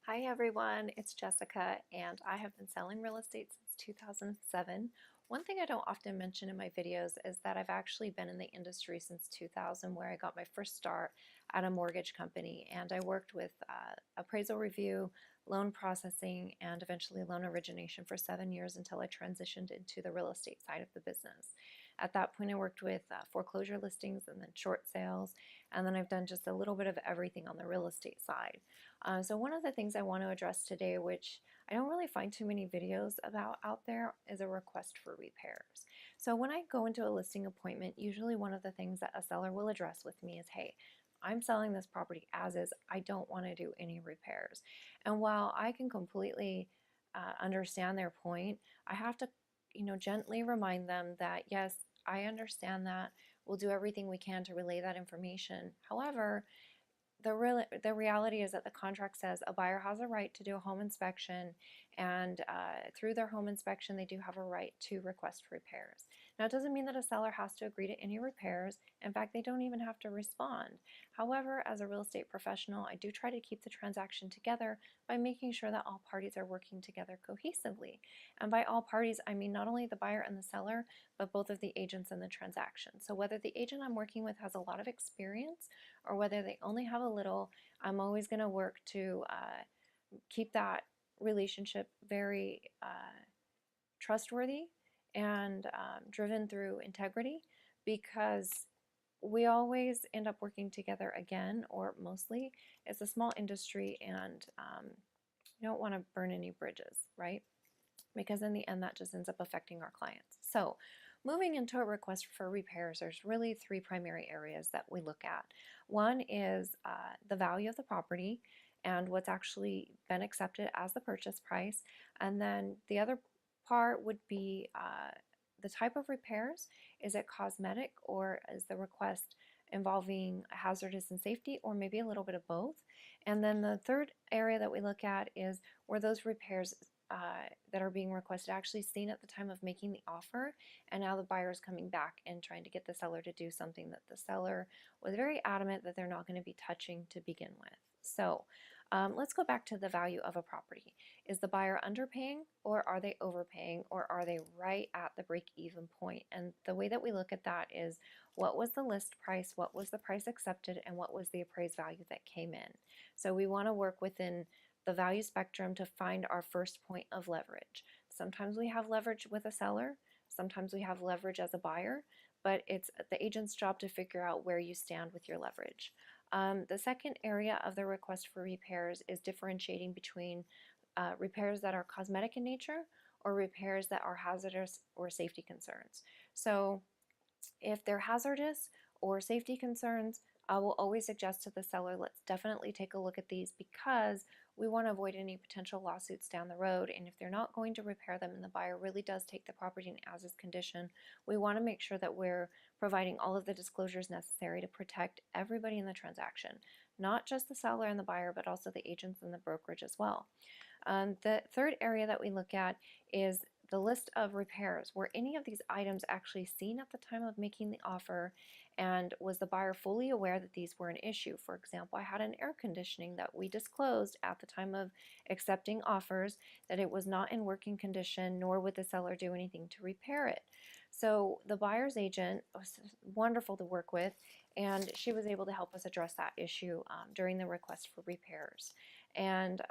Hi everyone, it's Jessica and I have been selling real estate since 2007. One thing I don't often mention in my videos is that I've actually been in the industry since 2000 where I got my first start at a mortgage company, and I worked with appraisal review, loan processing, and eventually loan origination for 7 years until I transitioned into the real estate side of the business. At that point I worked with foreclosure listings and then short sales, and then I've done just a little bit of everything on the real estate side. So one of the things I want to address today, which I don't really find too many videos about out there, is a request for repairs. So when I go into a listing appointment, usually one of the things that a seller will address with me is, hey, I'm selling this property as is. I don't want to do any repairs. And while I can completely understand their point, I have to, gently remind them that yes, I understand that. We'll do everything we can to relay that information. However, the reality is that the contract says a buyer has a right to do a home inspection, and through their home inspection they do have a right to request repairs. Now, it doesn't mean that a seller has to agree to any repairs. In fact, they don't even have to respond. However, as a real estate professional, I do try to keep the transaction together by making sure that all parties are working together cohesively. And by all parties, I mean not only the buyer and the seller, but both of the agents in the transaction. So whether the agent I'm working with has a lot of experience or whether they only have a little, I'm always going to work to keep that relationship very trustworthy and driven through integrity, because we always end up working together again, or mostly. It's a small industry, and you don't want to burn any bridges, right? Because in the end that just ends up affecting our clients. So moving into a request for repairs, there's really three primary areas that we look at. One is the value of the property and what's actually been accepted as the purchase price. And then the other part would be the type of repairs. Is it cosmetic, or is the request involving hazardous and safety, or maybe a little bit of both? And then the third area that we look at is were those repairs that are being requested actually seen at the time of making the offer, and now the buyer is coming back and trying to get the seller to do something that the seller was very adamant that they're not going to be touching to begin with. So let's go back to the value of a property. Is the buyer underpaying, or are they overpaying, or are they right at the break-even point? And the way that we look at that is, what was the list price, what was the price accepted, and what was the appraised value that came in? So we want to work within the value spectrum to find our first point of leverage. Sometimes we have leverage with a seller, sometimes we have leverage as a buyer, but it's the agent's job to figure out where you stand with your leverage. The second area of the request for repairs is differentiating between repairs that are cosmetic in nature or repairs that are hazardous or safety concerns. So if they're hazardous or safety concerns, I will always suggest to the seller, let's definitely take a look at these, because we want to avoid any potential lawsuits down the road. And if they're not going to repair them and the buyer really does take the property in as-is condition, we want to make sure that we're providing all of the disclosures necessary to protect everybody in the transaction, not just the seller and the buyer, but also the agents and the brokerage as well. The third area that we look at is the list of repairs. Were any of these items actually seen at the time of making the offer, and was the buyer fully aware that these were an issue? For example, I had an air conditioning that we disclosed at the time of accepting offers that it was not in working condition, nor would the seller do anything to repair it. So the buyer's agent was wonderful to work with, and she was able to help us address that issue during the request for repairs. And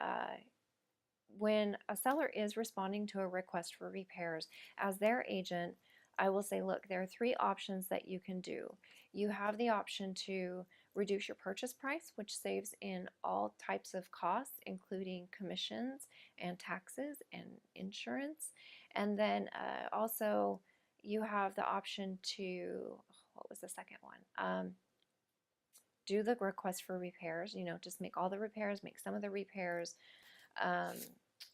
when a seller is responding to a request for repairs, as their agent, I will say, look, there are three options that you can do. You have the option to reduce your purchase price, which saves in all types of costs, including commissions and taxes and insurance. And then also you have the option to, what was the second one? Do the request for repairs, just make all the repairs, make some of the repairs.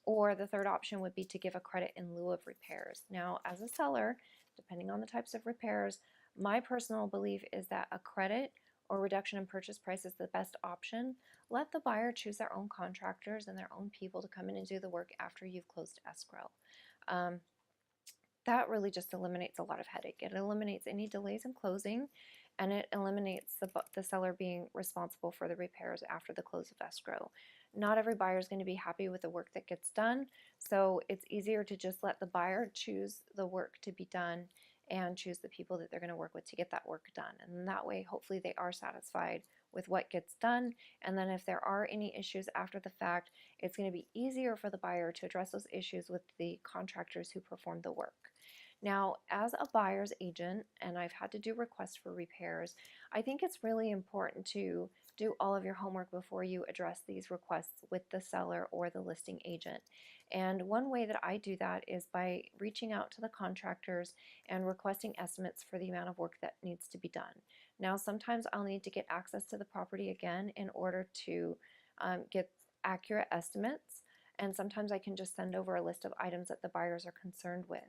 Or the third option would be to give a credit in lieu of repairs. Now, as a seller, depending on the types of repairs, my personal belief is that a credit or reduction in purchase price is the best option. Let the buyer choose their own contractors and their own people to come in and do the work after you've closed escrow. That really just eliminates a lot of headache. It eliminates any delays in closing, and it eliminates the seller being responsible for the repairs after the close of escrow. Not every buyer is going to be happy with the work that gets done, so it's easier to just let the buyer choose the work to be done and choose the people that they're going to work with to get that work done. And that way, hopefully, they are satisfied with what gets done. And then if there are any issues after the fact, it's going to be easier for the buyer to address those issues with the contractors who perform the work. Now, as a buyer's agent, and I've had to do requests for repairs, I think it's really important to do all of your homework before you address these requests with the seller or the listing agent. And one way that I do that is by reaching out to the contractors and requesting estimates for the amount of work that needs to be done. Now, sometimes I'll need to get access to the property again in order to get accurate estimates, and sometimes I can just send over a list of items that the buyers are concerned with.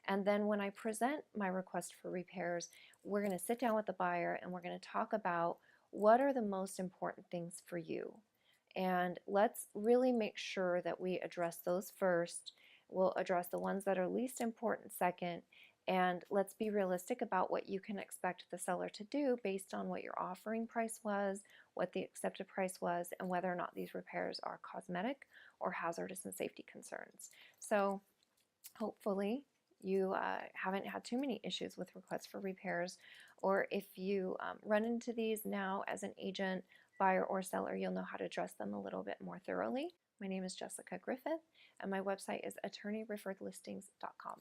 And then when I present my request for repairs, we're going to sit down with the buyer and we're going to talk about what are the most important things for you. And let's really make sure that we address those first. We'll address the ones that are least important second. And let's be realistic about what you can expect the seller to do based on what your offering price was, what the accepted price was, and whether or not these repairs are cosmetic or hazardous and safety concerns. So hopefully you haven't had too many issues with requests for repairs, or if you run into these now as an agent, buyer, or seller, you'll know how to address them a little bit more thoroughly. My name is Jessica Griffith, and my website is attorneyreferredlistings.com.